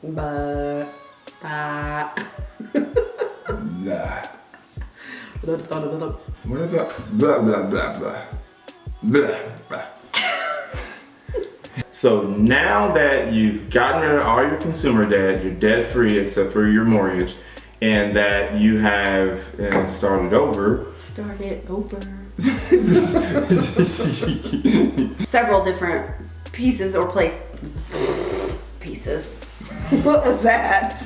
Blah. Blah. What is that? Blah, blah, blah, blah. Blah, blah. So now that you've gotten rid of all your consumer debt, you're debt free except for your mortgage, and that you have started over. Several different pieces or pieces. What was that?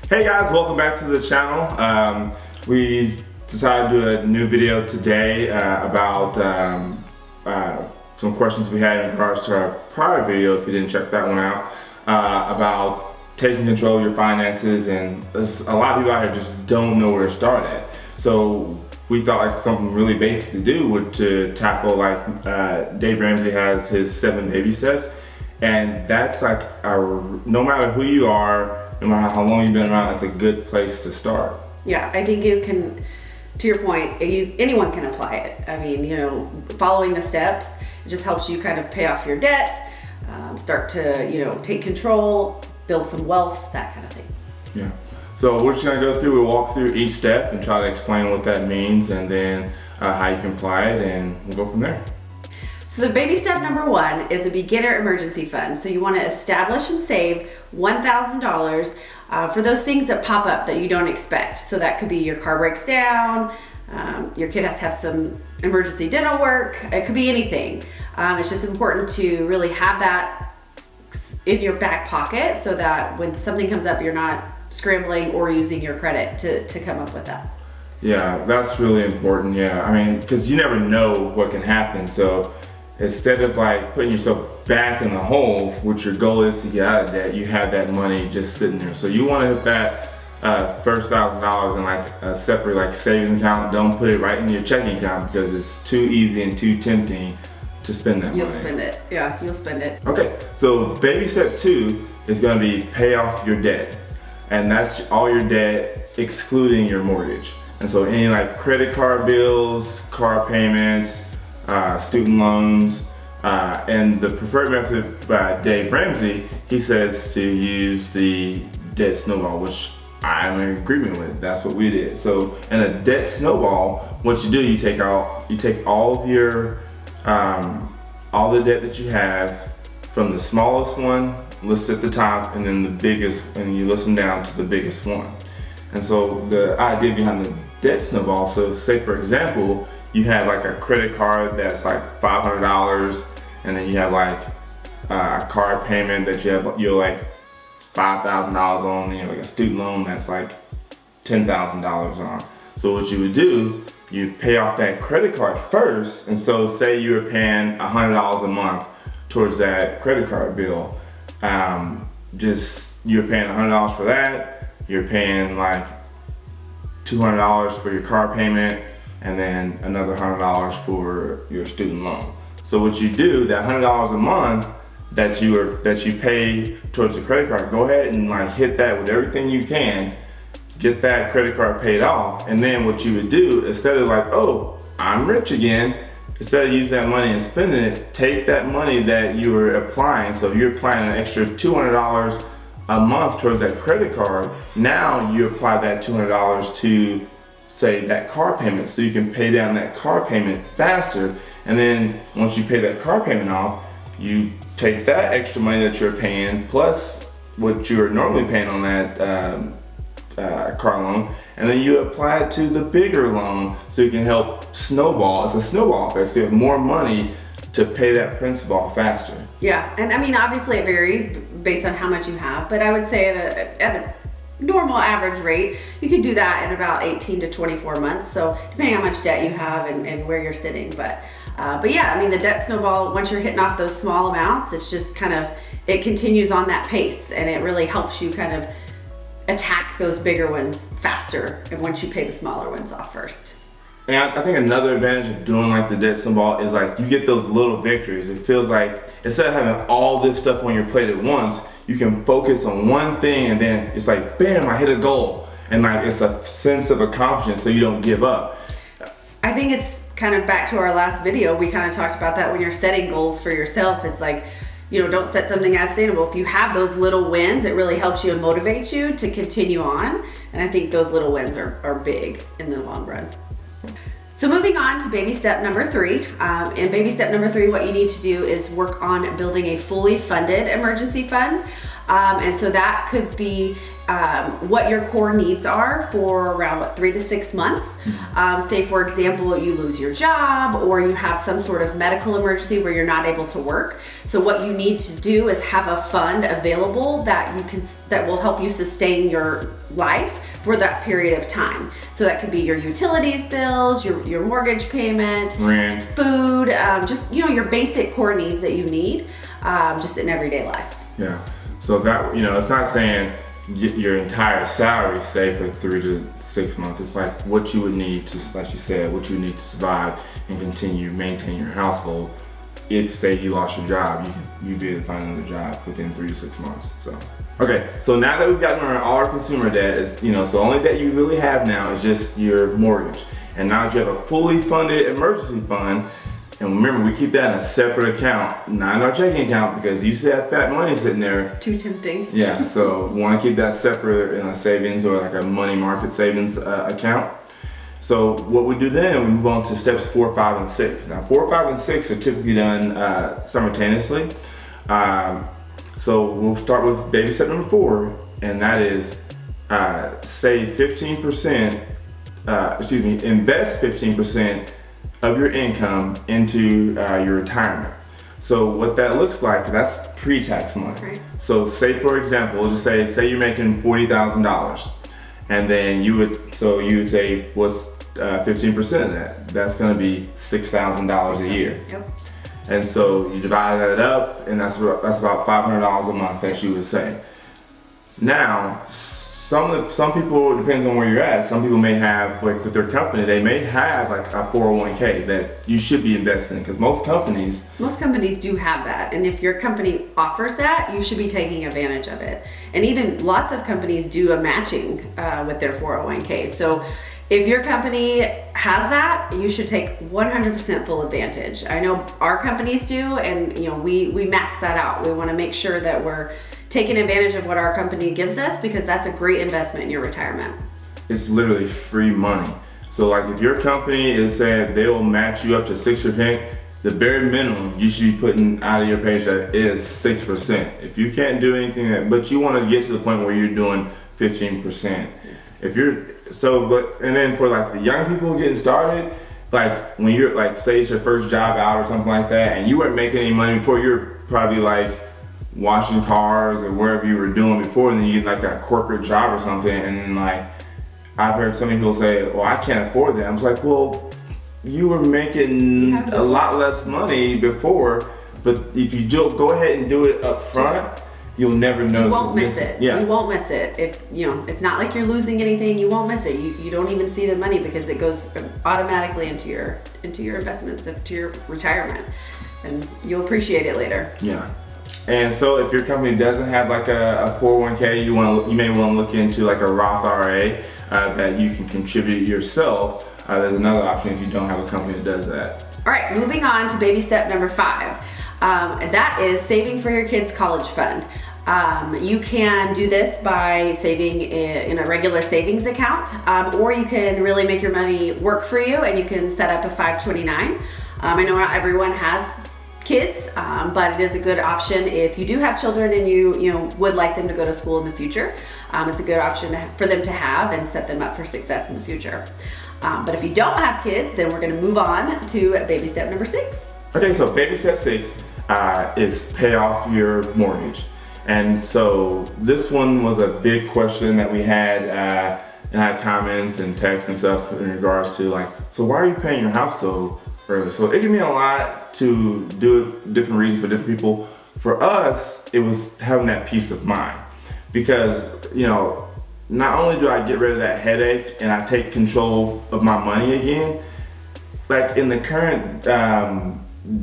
Hey guys, welcome back to the channel. We decided to do a new video today about some questions we had in regards to our prior video, if you didn't check that one out, about taking control of your finances, and a lot of people out here just don't know where to start at. So we thought like something really basic to do would to tackle like Dave Ramsey has his 7 baby steps, and that's like no matter who you are, no matter how long you've been around, it's a good place to start. Yeah, I think you can, to your point, anyone can apply it. I mean, following the steps, it just helps you kind of pay off your debt, start to, take control, build some wealth, that kind of thing. Yeah. So we're just gonna go through, we'll walk through each step and try to explain what that means, and then how you can apply it, and we'll go from there. So the baby step number 1 is a beginner emergency fund. So you want to establish and save $1,000 for those things that pop up that you don't expect. So that could be your car breaks down, your kid has to have some emergency dental work, it could be anything. It's just important to really have that in your back pocket so that when something comes up, you're not scrambling or using your credit to come up with that. Yeah, that's really important. Yeah, I mean, because you never know what can happen. So instead of like putting yourself back in the hole, which your goal is to get out of debt, you have that money just sitting there. So you want to hit that first $1,000 in like a separate like savings account. Don't put it right in your checking account because it's too easy and too tempting to spend that money. You'll spend it. Yeah, you'll spend it. Okay, so baby step 2 is going to be pay off your debt, and that's all your debt excluding your mortgage. And so any like credit card bills, car payments, student loans, and the preferred method by Dave Ramsey, he says to use the debt snowball, which I'm in agreement with. That's what we did. So in a debt snowball, what you do, you take all of your all the debt that you have from the smallest one listed at the top, and then the biggest, and you list them down to the biggest one. And so the idea behind the debt snowball, so say for example, you have like a credit card that's like $500, and then you have like a car payment that you're like $5,000 on, and you have like a student loan that's like $10,000 on. So what you would do, you pay off that credit card first, and so say you were paying $100 a month towards that credit card bill. You're paying $100 for that, you're paying like $200 for your car payment, and then another $100 for your student loan. So what you do, that $100 a month that you pay towards the credit card, go ahead and like hit that with everything you can, get that credit card paid off. And then what you would do, instead of like, oh, I'm rich again, instead of using that money and spending it, take that money that you were applying. So if you're applying an extra $200 a month towards that credit card, now you apply that $200 to say that car payment, so you can pay down that car payment faster. And then once you pay that car payment off, you take that extra money that you're paying plus what you're normally paying on that car loan, and then you apply it to the bigger loan so you can help snowball. It's a snowball effect, so you have more money to pay that principal off faster. Yeah, and I mean obviously it varies based on how much you have, but I would say at a normal average rate, you can do that in about 18 to 24 months. So depending on how much debt you have and where you're sitting. But yeah, I mean the debt snowball, once you're hitting off those small amounts, it's just kind of, it continues on that pace, and it really helps you kind of attack those bigger ones faster, and once you pay the smaller ones off first. And I think another advantage of doing like the debt snowball is like you get those little victories. It feels like instead of having all this stuff on your plate at once, you can focus on one thing, and then it's like, bam, I hit a goal. and like it's a sense of accomplishment, so you don't give up. I think it's kind of back to our last video. We kind of talked about that when you're setting goals for yourself. It's like, you know, don't set something as sustainable. If you have those little wins, it really helps you and motivates you to continue on. And I think those little wins are big in the long run. So moving on to baby step number 3. And baby step number 3, what you need to do is work on building a fully funded emergency fund. And so that could be what your core needs are for around 3 to 6 months. Say for example, you lose your job or you have some sort of medical emergency where you're not able to work. So what you need to do is have a fund available that will help you sustain your life for that period of time. So that could be your utilities bills, your mortgage payment, rent, food, just, you know, your basic core needs that you need just in everyday life. Yeah. So that, you know, it's not saying get your entire salary saved for 3 to 6 months. It's like what you would need to, like you said, what you need to survive and continue maintain your household. If say you lost your job, you'd be able to find another job within 3 to 6 months. So okay, so now that we've gotten around all our consumer debt, is, you know, so the only debt you really have now is just your mortgage. And now that you have a fully funded emergency fund, and remember, we keep that in a separate account, not in our checking account, because you still have fat money sitting there. It's too tempting. Yeah, so we want to keep that separate in a savings or like a money market savings account. So what we do then, we move on to steps 4, 5, and 6. Now 4, 5, and 6 are typically done simultaneously. So we'll start with baby step number 4, and that is save 15%, invest 15% of your income into your retirement. So what that looks like, that's pre-tax money. Right. So say for example, we'll just say you're making $40,000, and then you would say what's 15% of that? That's going to be $6,000 a year. Yep. And so you divide that up, and that's about $500 a month that you would say. Now, some people, it depends on where you're at. Some people may have, like with their company, they may have like a 401k that you should be investing in, because most companies do have that. And if your company offers that, you should be taking advantage of it. And even lots of companies do a matching with their 401k. So if your company has that, you should take 100% full advantage. I know our companies do, and you know, we max that out. We want to make sure that we're taking advantage of what our company gives us, because that's a great investment in your retirement. It's literally free money. So like if your company is saying they'll match you up to 6%, the bare minimum you should be putting out of your paycheck is 6%. If you can't do anything but you want to get to the point where you're doing 15%. If you're and then for like the young people getting started, like when you're like, say it's your first job out or something like that, and you weren't making any money before, you're probably like washing cars or wherever you were doing before, and then you get like a corporate job or something, and then like I've heard some people say, well, I can't afford that. I was like, well, you were making a lot less money before, but if you go ahead and do it up front, you'll never notice. You won't miss it. Yeah. You won't miss it. If you know, it's not like you're losing anything. You won't miss it. You don't even see the money, because it goes automatically into your investments, into your retirement, and you'll appreciate it later. Yeah. And so if your company doesn't have like a 401k, you may want to look into like a Roth IRA that you can contribute yourself. There's another option if you don't have a company that does that. All right, moving on to baby step number 5. That is saving for your kids' college fund. You can do this by saving in a regular savings account, or you can really make your money work for you, and you can set up a 529. I know not everyone has kids, but it is a good option if you do have children and you would like them to go to school in the future. It's a good option for them to have and set them up for success in the future. But if you don't have kids, then we're going to move on to baby step number 6. Okay, so baby step 6 is pay off your mortgage. And so this one was a big question that we had, and I had comments and texts and stuff in regards to like, so why are you paying your house so early? So it can mean a lot to do different reasons for different people. For us, it was having that peace of mind, because not only do I get rid of that headache and I take control of my money again, like in the current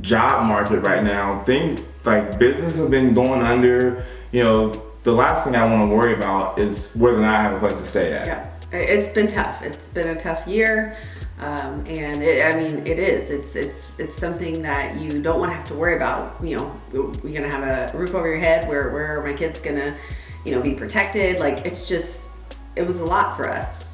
job market right now, things like business have been going under. The last thing I want to worry about is whether or not I have a place to stay at. Yeah. It's been tough. It's been a tough year. And it's something that you don't want to have to worry about. You know, you're going to have a roof over your head. Where are my kids going to, be protected? Like, it was a lot for us.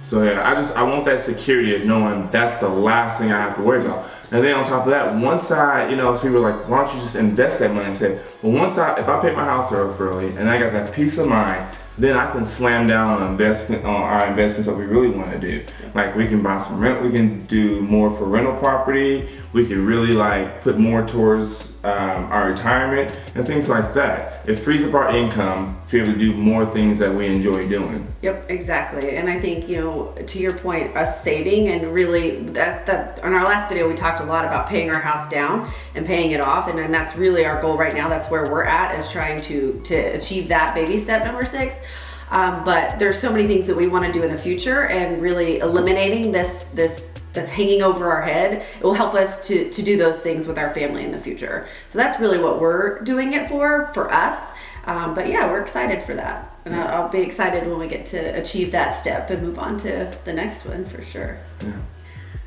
So yeah, I want that security of knowing that's the last thing I have to worry about. And then on top of that, once people are like, why don't you just invest that money? I said, well, if I pay my house off early and I got that peace of mind, then I can slam down on our investments that we really want to do. Like, we can buy some rent, we can do more for rental property, we can really put more towards our retirement and things like that. It frees up our income to be able to do more things that we enjoy doing. Yep, exactly. And I think, to your point, us saving, and really that on our last video we talked a lot about paying our house down and paying it off, and that's really our goal right now. That's where we're at, is trying to achieve that baby step number 6. But there's so many things that we want to do in the future, and really eliminating this that's hanging over our head, it will help us to do those things with our family in the future. So that's really what we're doing it for us. But yeah, we're excited for that. And I'll be excited when we get to achieve that step and move on to the next one for sure. Yeah.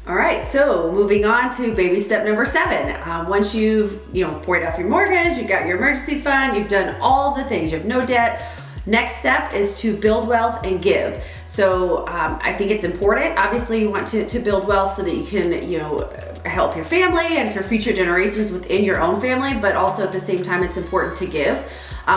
All right, so moving on to baby step number 7. Once you've paid off your mortgage, you've got your emergency fund, you've done all the things, you have no debt. Next step is to build wealth and give. So I think it's important. Obviously, you want to build wealth so that you can, help your family and for future generations within your own family, but also at the same time, it's important to give,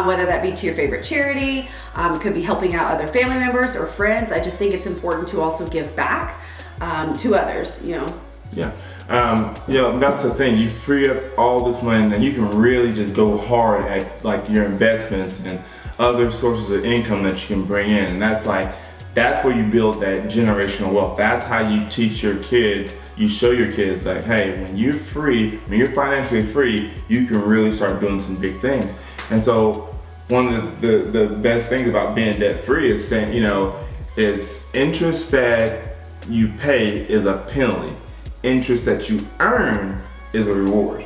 whether that be to your favorite charity, it could be helping out other family members or friends. I just think it's important to also give back to others, Yeah. That's the thing. You free up all this money, and then you can really just go hard at your investments and other sources of income that you can bring in. And that's where you build that generational wealth. That's how you teach your kids, you show your kids hey, when you're financially free, you can really start doing some big things. And so one of the best things about being debt free is saying, is interest that you pay is a penalty. Interest that you earn is a reward.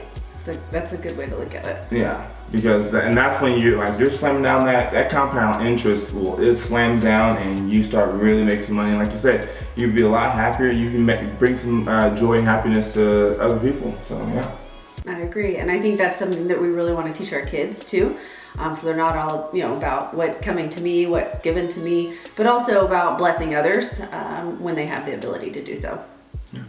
That's a good way to look at it. Yeah, because that's when you're slamming down that compound interest. It slams down and you start really making some money. And like you said, you'd be a lot happier. You can bring some joy and happiness to other people. So yeah. I agree, and I think that's something that we really want to teach our kids too. So they're not all about what's coming to me, what's given to me, but also about blessing others when they have the ability to do so. Yeah.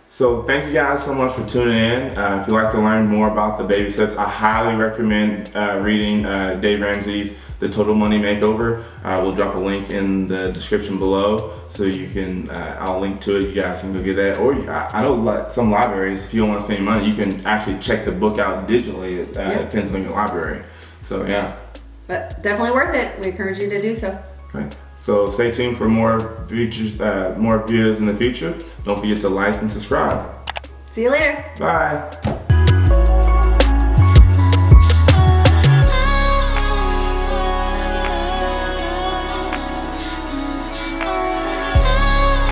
So thank you guys so much for tuning in. If you'd like to learn more about the baby steps, I highly recommend reading Dave Ramsey's The Total Money Makeover. We'll drop a link in the description below, so you can, I'll link to it. You guys can go get that. Or I know some libraries, if you don't want to spend any money, you can actually check the book out digitally. It depends on your library. So yeah. But definitely worth it. We encourage you to do so. Okay. So stay tuned for more videos in the future. Don't forget to like and subscribe. See you later. Bye.